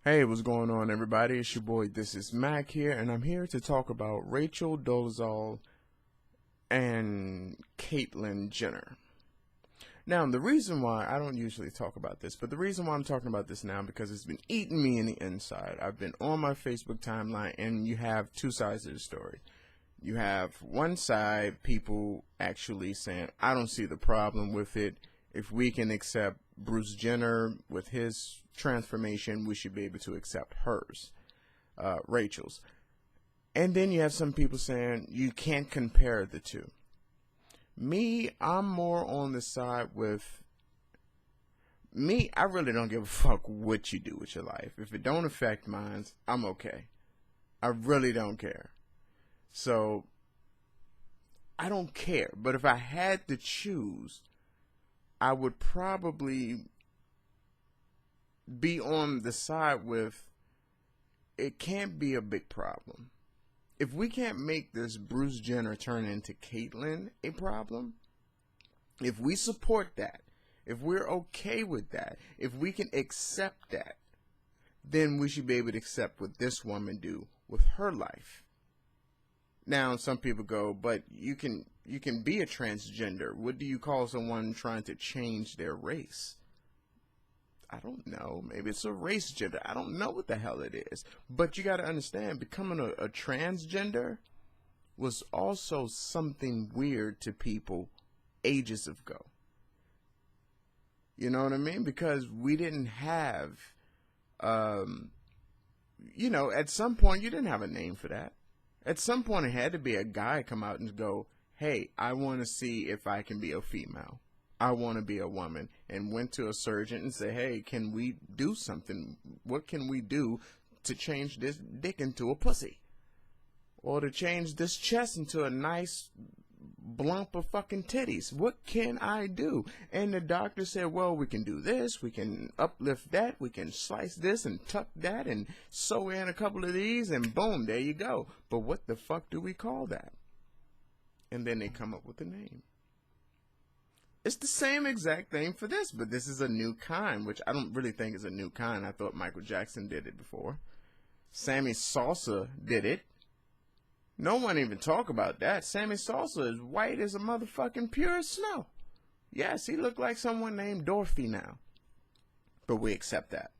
Hey, what's going on, everybody? It's your boy, This is Mac here, and I'm here to talk about Rachel Dolezal and Caitlyn Jenner. Now, the reason why I don't usually talk about this, but the reason why I'm talking about this now because it's been eating me in the inside. I've been on my Facebook timeline, and you have two sides of the story. You have one side, people actually saying, I don't see the problem with it. If we can accept Bruce Jenner with his transformation, we should be able to accept hers, Rachel's. And then you have some people saying you can't compare the two. Me, I'm more on the side with me. I really don't give a fuck what you do with your life. If it don't affect mine, I'm okay. I really don't care. So I don't care. But if I had to choose, I would probably be on the side with it can't be a big problem. If we can't make this Bruce Jenner turn into Caitlyn a problem, if we support that, if we're okay with that, if we can accept that, then we should be able to accept what this woman do with her life. Now, some people go, but you can be a transgender. What do you call someone trying to change their race? I don't know. Maybe it's a race gender. I don't know what the hell it is. But you got to understand, becoming a transgender was also something weird to people ages ago. You know what I mean? Because we didn't have, at some point you didn't have a name for that. At some point it had to be a guy come out and go, hey, I want to see if I can be a female. I want to be a woman, and went to a surgeon and said, hey, can we do something? What can we do to change this dick into a pussy? Or to change this chest into a nice lump of fucking titties? What can I do? And the doctor said, well, we can do this, we can uplift that, we can slice this and tuck that and sew in a couple of these, and boom, there you go. But what the fuck do we call that? And then they come up with a name. It's the same exact thing for this, but this is a new kind, which I don't really think is a new kind. I thought Michael Jackson did it before. Sammy Sosa did it. No one even talk about that. Sammy Sosa is white as a motherfucking pure snow. Yes, he looked like someone named Dorothy now. But we accept that.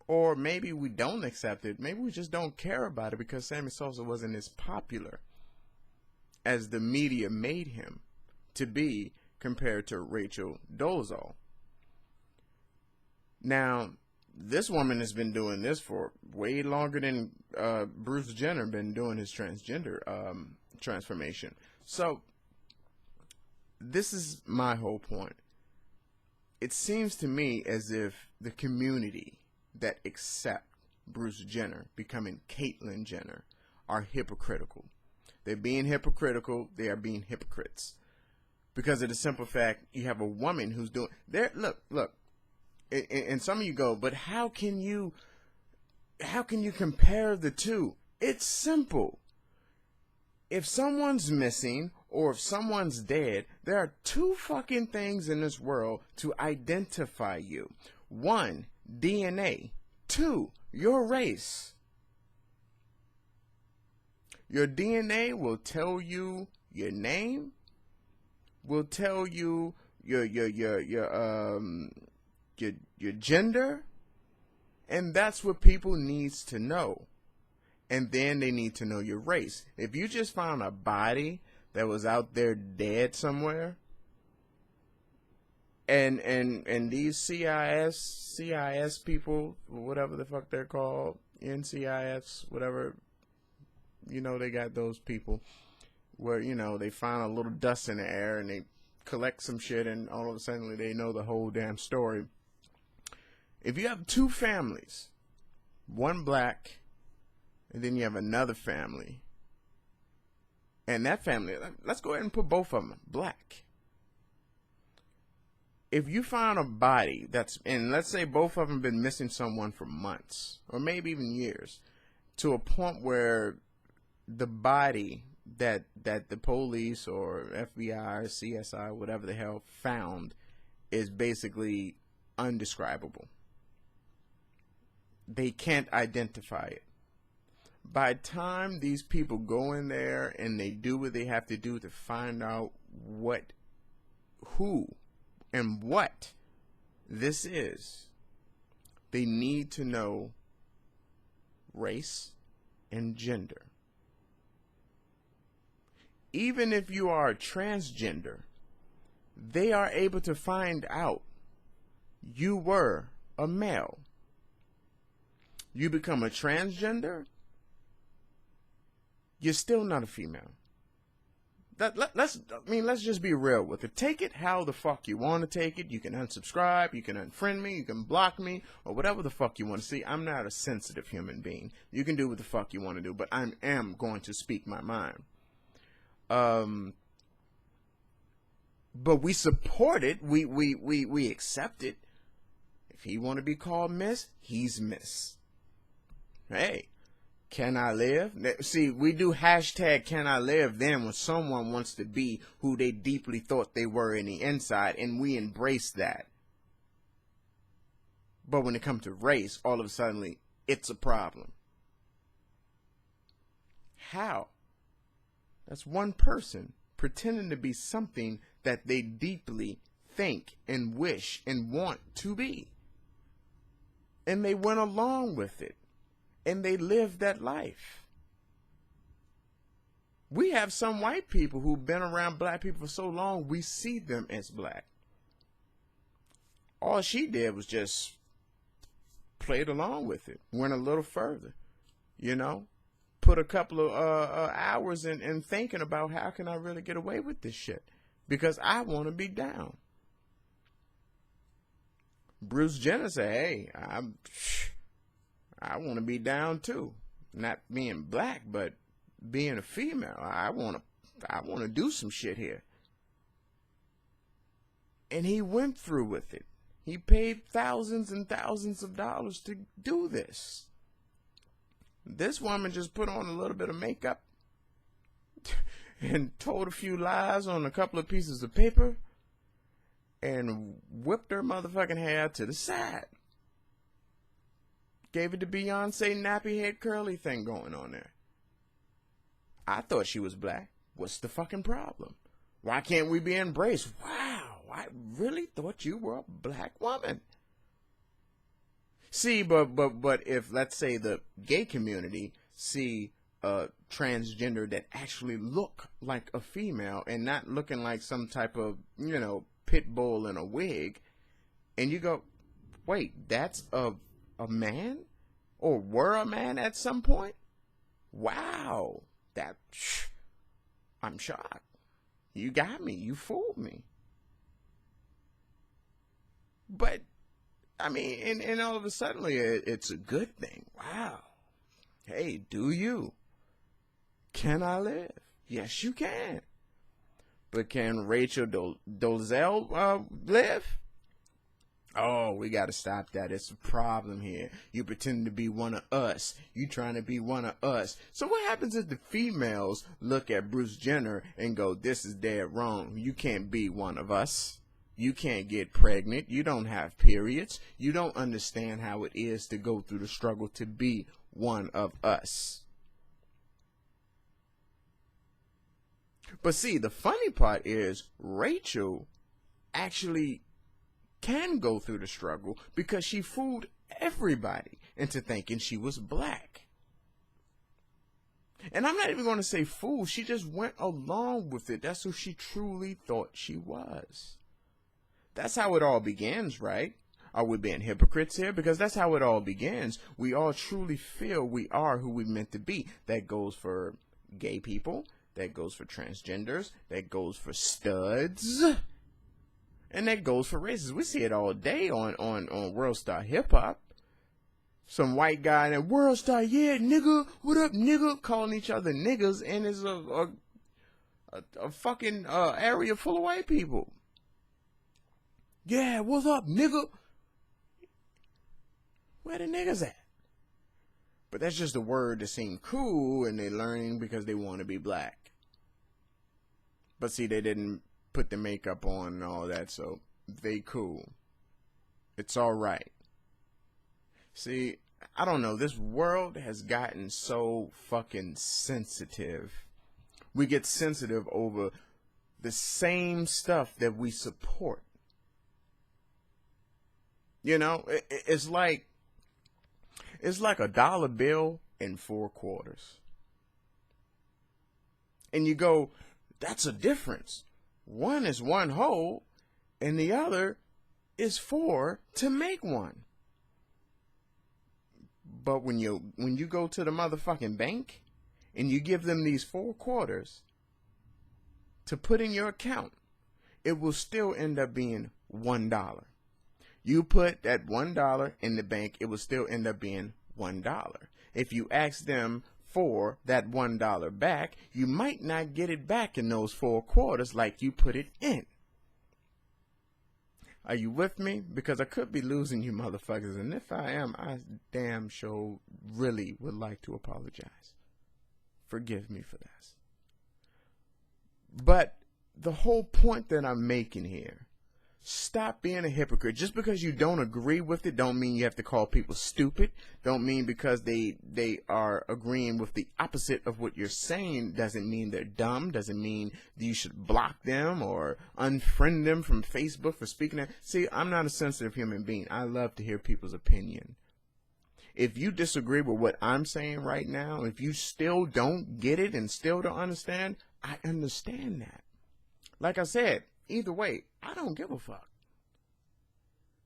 Or maybe we don't accept it. Maybe we just don't care about it because Sammy Sosa wasn't as popular as the media made him to be compared to Rachel Dolezal. Now, this woman has been doing this for way longer than Bruce Jenner been doing his transgender transformation. So, this is my whole point. It seems to me as if the community that accept Bruce Jenner becoming Caitlyn Jenner are hypocritical. They're being hypocritical. They are being hypocrites. Because of the simple fact you have a woman who's doing there. Look, and some of you go, but how can you compare the two? It's simple. If someone's missing or if someone's dead, there are two fucking things in this world to identify you. One, DNA. Two, your race. Your DNA will tell you your name, will tell you your gender, and that's what people needs to know. And then they need to know your race. If you just found a body that was out there dead somewhere, and these CIS people, whatever the fuck they're called, NCIS, whatever, they got those people where, they find a little dust in the air and they collect some shit and all of a sudden they know the whole damn story. If you have two families, one black, and then you have another family, and that family, let's go ahead and put both of them black. If you find a body and let's say both of them been missing someone for months, or maybe even years, to a point where the body that the police or FBI or CSI, whatever the hell, found is basically undescribable. they can't identify it. By the time these people go in there and they do what they have to do to find out what, who, and what this is, they need to know race and gender. Even if you are a transgender, they are able to find out you were a male. You become a transgender, you're still not a female. Let's just be real with it. Take it how the fuck you want to take it. You can unsubscribe, you can unfriend me, you can block me, or whatever the fuck you want to see. I'm not a sensitive human being. You can do what the fuck you want to do, but I am going to speak my mind. But we support it. We accept it. If he want to be called Miss, he's Miss. Hey, can I live? See, we do hashtag can I live then when someone wants to be who they deeply thought they were in the inside, and we embrace that. But when it comes to race, all of a sudden, it's a problem. How? That's one person pretending to be something that they deeply think and wish and want to be. And they went along with it. And they lived that life. We have some white people who've been around black people for so long, we see them as black. All she did was just played along with it, went a little further, put a couple of hours in thinking about how can I really get away with this shit, because I want to be down. Bruce Jenner said, hey, I want to be down too. Not being black, but being a female. I want to do some shit here. And he went through with it. He paid thousands and thousands of dollars to do this. This woman just put on a little bit of makeup and told a few lies on a couple of pieces of paper and whipped her motherfucking hair to the side. Gave it to Beyonce nappy head curly thing going on there. I thought she was black. What's the fucking problem? Why can't we be embraced? Wow, I really thought you were a black woman. See, but if, let's say, the gay community see a transgender that actually look like a female and not looking like some type of, pit bull in a wig, and you go, wait, that's a man? Or were a man at some point? Wow. I'm shocked. You got me. You fooled me. But, and all of a sudden, it's a good thing. Wow. Hey, do you? Can I live? Yes, you can. But can Rachel Dolezal live? Oh, we got to stop that. It's a problem here. You pretend to be one of us. You trying to be one of us. So what happens if the females look at Bruce Jenner and go, this is dead wrong. You can't be one of us. You can't get pregnant. You don't have periods. You don't understand how it is to go through the struggle to be one of us. But see, the funny part is Rachel actually can go through the struggle because she fooled everybody into thinking she was black. And I'm not even going to say fool. She just went along with it. That's who she truly thought she was. That's how it all begins, right? Are we being hypocrites here? Because that's how it all begins. We all truly feel we are who we meant to be. That goes for gay people. That goes for transgenders. That goes for studs. And that goes for races. We see it all day on World Star Hip Hop. Some white guy in World Star, yeah, nigga, what up, nigga, calling each other niggas, and it's a fucking area full of white people. Yeah, what's up, nigga? Where the niggas at? But that's just a word that seemed cool, and they're learning because they want to be black. But see, they didn't put the makeup on and all that, so they cool. It's all right. See, I don't know. This world has gotten so fucking sensitive. We get sensitive over the same stuff that we support. You know, it's like a dollar bill and 4 quarters. And you go, that's a difference. One is one whole, and the other is 4 to make one. But when you go to the motherfucking bank and you give them these 4 quarters to put in your account, it will still end up being $1. You put that $1 in the bank, it will still end up being $1. If you ask them for that $1 back, you might not get it back in those 4 quarters like you put it in. Are you with me? Because I could be losing you motherfuckers, and if I am, I damn sure really would like to apologize. Forgive me for this. But the whole point that I'm making here, stop being a hypocrite. Just because you don't agree with it don't mean you have to call people stupid. Don't mean because they are agreeing with the opposite of what you're saying doesn't mean they're dumb. Doesn't mean you should block them or unfriend them from Facebook for speaking that. See, I'm not a sensitive human being. I love to hear people's opinion. If you disagree with what I'm saying right now, if you still don't get it and still don't understand, I understand that. Like I said, either way, I don't give a fuck.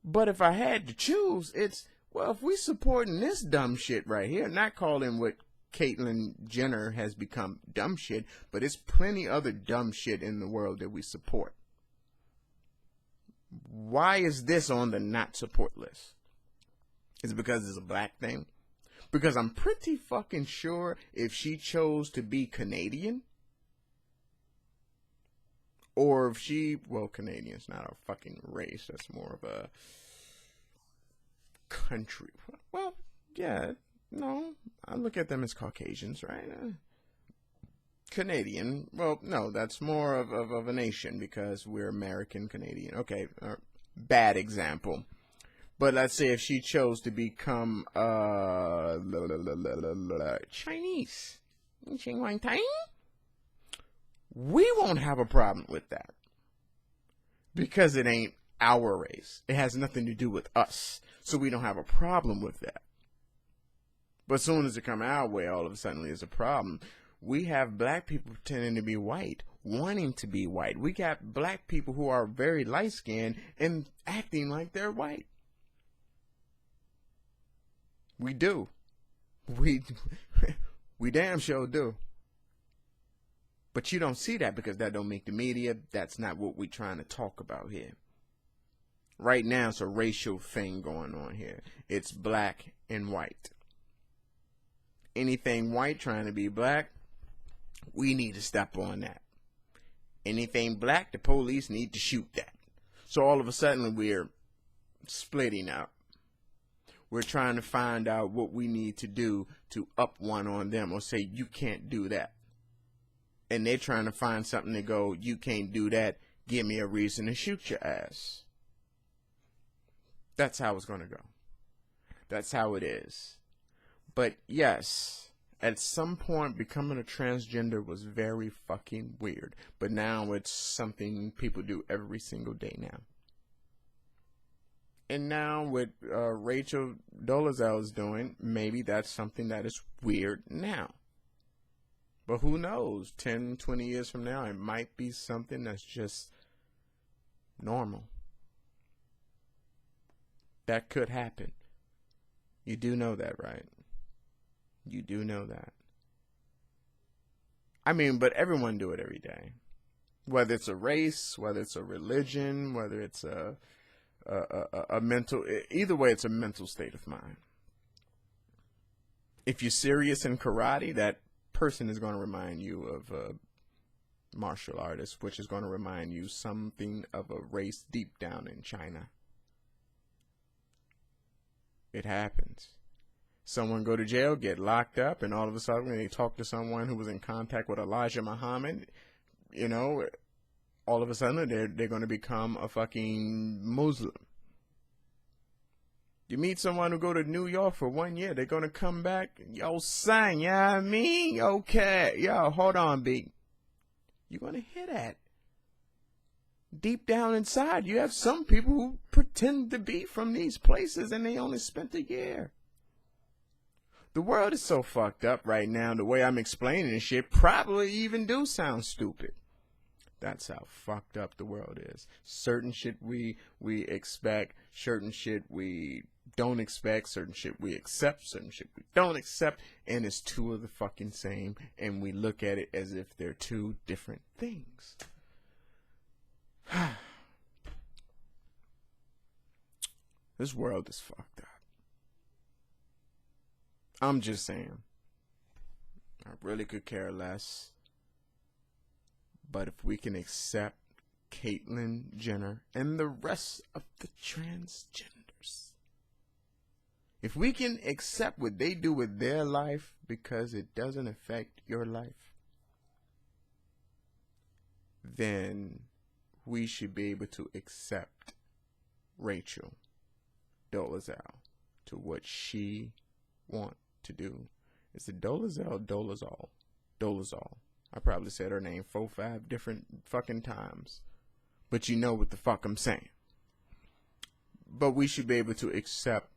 But if I had to choose, it's, well, if we supporting this dumb shit right here, not calling what Caitlyn Jenner has become dumb shit, but it's plenty other dumb shit in the world that we support. Why is this on the not support list? Is it because it's a black thing? Because I'm pretty fucking sure if she chose to be Canadian, or if she, well, Canadian's not a fucking race. That's more of a country. Well, yeah, no, I look at them as Caucasians, right? Canadian, well, no, that's more of a nation because we're American Canadian. Okay, bad example. But let's say if she chose to become Chinese, we won't have a problem with that because it ain't our race. It has nothing to do with us, so we don't have a problem with that. But as soon as it come our way, all of a sudden there's a problem. We have black people pretending to be white, wanting to be white. We got black people who are very light-skinned and acting like they're white. We do. We damn sure do. But you don't see that because that don't make the media. That's not what we're trying to talk about here. Right now, it's a racial thing going on here. It's black and white. Anything white trying to be black, we need to step on that. Anything black, the police need to shoot that. So all of a sudden, we're splitting up. We're trying to find out what we need to do to up one on them or say, you can't do that. And they're trying to find something to go, you can't do that. Give me a reason to shoot your ass. That's how it's going to go. That's how it is. But yes, at some point, becoming a transgender was very fucking weird. But now it's something people do every single day now. And now what Rachel Dolezal is doing, maybe that's something that is weird now. But who knows? 10, 20 years from now, it might be something that's just normal. That could happen. You do know that, right? You do know that. I mean, but everyone do it every day. Whether it's a race, whether it's a religion, whether it's a mental, either way, it's a mental state of mind. If you're serious in karate, that person is going to remind you of a martial artist, which is going to remind you something of a race deep down in China. It happens. Someone go to jail, get locked up, and all of a sudden when they talk to someone who was in contact with Elijah Muhammad, you know, all of a sudden they're going to become a fucking Muslim. You meet someone who go to New York for 1 year, they're going to come back. Yo, son, you know what I mean? Okay. Yo, hold on, B. You're going to hear that. Deep down inside, you have some people who pretend to be from these places and they only spent a year. The world is so fucked up right now, the way I'm explaining this shit probably even do sound stupid. That's how fucked up the world is. Certain shit we expect, certain shit we don't expect, certain shit we accept, certain shit we don't accept, and it's two of the fucking same, and we look at it as if they're two different things. This world is fucked up. I'm just saying. I really could care less. But if we can accept Caitlyn Jenner and the rest of the transgenders, if we can accept what they do with their life because it doesn't affect your life, then we should be able to accept Rachel Dolezal to what she wants to do. Is it Dolezal? Dolezal. I probably said her name 4-5 different fucking times. But you know what the fuck I'm saying. But we should be able to accept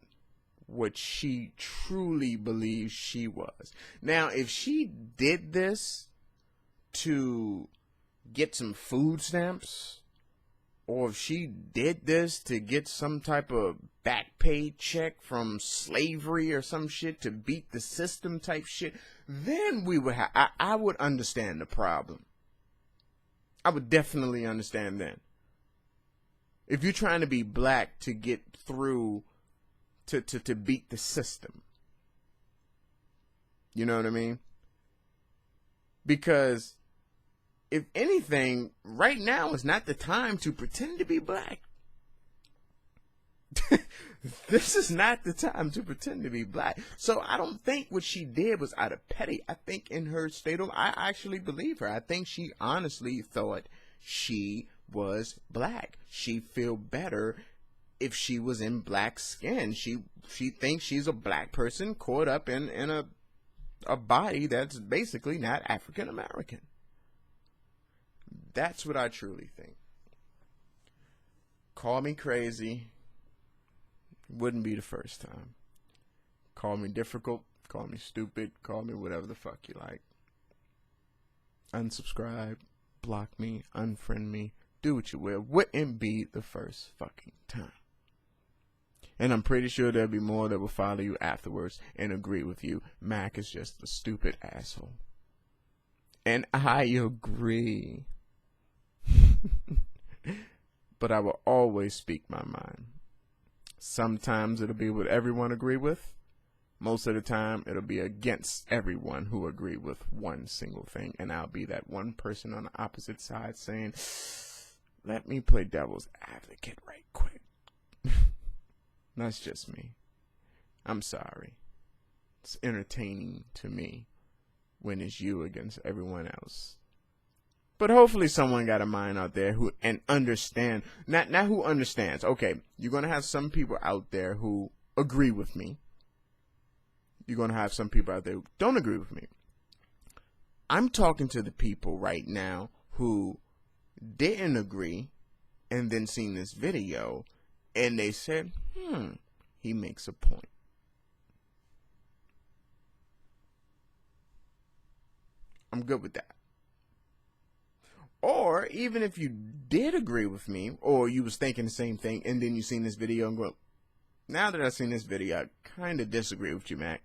what she truly believes she was. Now, if she did this to get some food stamps, or if she did this to get some type of back pay check from slavery or some shit to beat the system type shit, then we would I would understand the problem. I would definitely understand then. If you're trying to be black to get through to beat the system. You know what I mean? Because if anything, right now is not the time to pretend to be black. This is not the time to pretend to be black. So I don't think what she did was out of petty. I think in her state of, I actually believe her. I think she honestly thought she was black. She feel better if she was in black skin. She thinks she's a black person caught up in a body that's basically not African American. That's what I truly think. Call me crazy. Wouldn't be the first time. Call me difficult. Call me stupid. Call me whatever the fuck you like. Unsubscribe. Block me. Unfriend me. Do what you will. Wouldn't be the first fucking time. And I'm pretty sure there'll be more that will follow you afterwards and agree with you. Mac is just a stupid asshole. And I agree. But I will always speak my mind. Sometimes it'll be what everyone agree with. Most of the time it'll be against everyone who agree with one single thing. And I'll be that one person on the opposite side saying, let me play devil's advocate right quick. That's just me. I'm sorry. It's entertaining to me when it's you against everyone else. But hopefully someone got a mind out there who and understand, not who understands. Okay, you're going to have some people out there who agree with me. You're going to have some people out there who don't agree with me. I'm talking to the people right now who didn't agree and then seen this video and they said, he makes a point. I'm good with that. Or even if you did agree with me, or you was thinking the same thing, and then you seen this video and go, now that I've seen this video, I kind of disagree with you, Mac.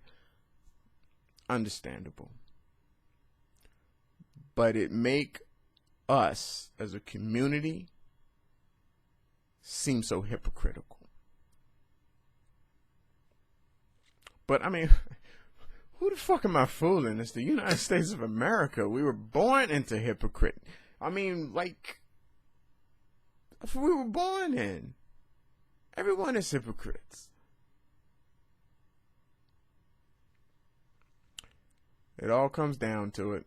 Understandable. But it make us as a community seem so hypocritical. But I mean, who the fuck am I fooling? It's the United States of America. We were born into hypocrite. I mean, like, that's what we were born in. Everyone is hypocrites. It all comes down to it.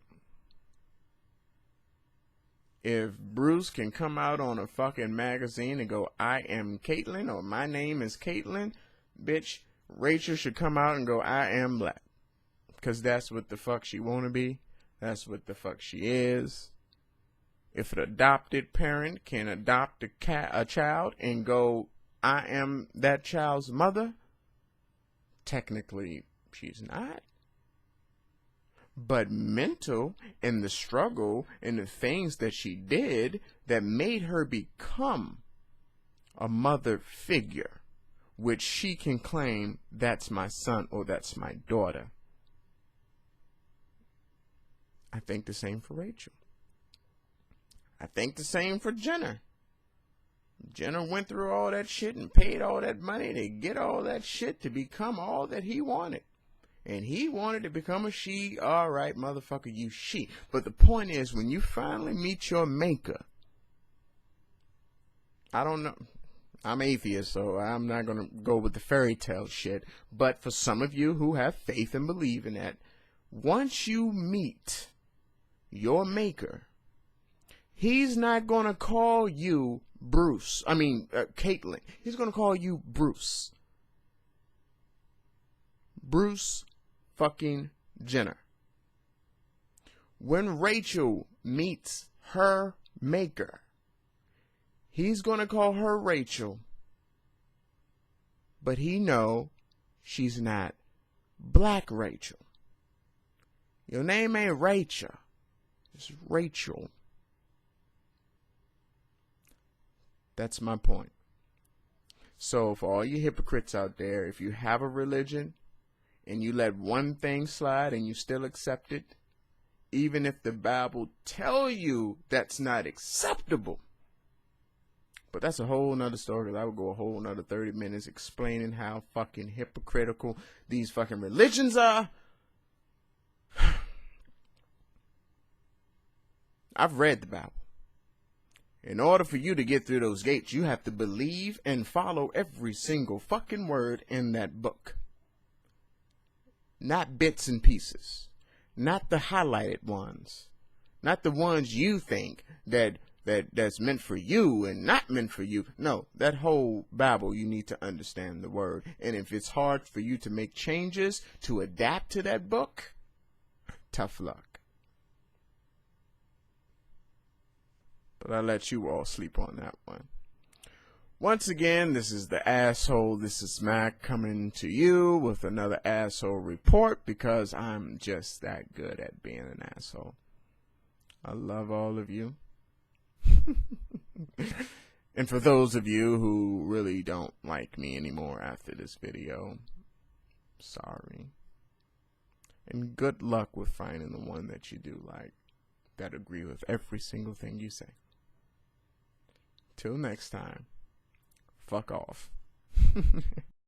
If Bruce can come out on a fucking magazine and go, I am Caitlyn, or my name is Caitlyn, bitch, Rachel should come out and go, I am black. Because that's what the fuck she want to be. That's what the fuck she is. If an adopted parent can adopt a child and go, I am that child's mother, technically she's not. But mental and the struggle and the things that she did that made her become a mother figure, which she can claim, that's my son or that's my daughter. I think the same for Rachel. I think the same for Jenner. Jenner went through all that shit and paid all that money to get all that shit to become all that he wanted. And he wanted to become a she. All right, motherfucker, you she. But the point is, when you finally meet your maker, I don't know. I'm atheist, so I'm not going to go with the fairy tale shit. But for some of you who have faith and believe in that, once you meet your maker, he's not going to call you Caitlyn. He's going to call you Bruce. Bruce fucking Jenner. When Rachel meets her maker, he's going to call her Rachel, but he know she's not black Rachel. Your name ain't Rachel. It's Rachel. That's my point. So for all you hypocrites out there, if you have a religion and you let one thing slide and you still accept it, even if the Bible tell you that's not acceptable. But that's a whole nother story, because I would go a whole nother 30 minutes explaining how fucking hypocritical these fucking religions are. I've read the Bible. In order for you to get through those gates, you have to believe and follow every single fucking word in that book. Not bits and pieces. Not the highlighted ones. Not the ones you think that's meant for you and not meant for you. No, that whole Bible, you need to understand the word. And if it's hard for you to make changes to adapt to that book, tough luck. But I'll let you all sleep on that one. Once again, this is the asshole. This is Mac coming to you with another asshole report, because I'm just that good at being an asshole. I love all of you. And for those of you who really don't like me anymore after this video, sorry. And good luck with finding the one that you do like, that agree with every single thing you say. Till next time, fuck off.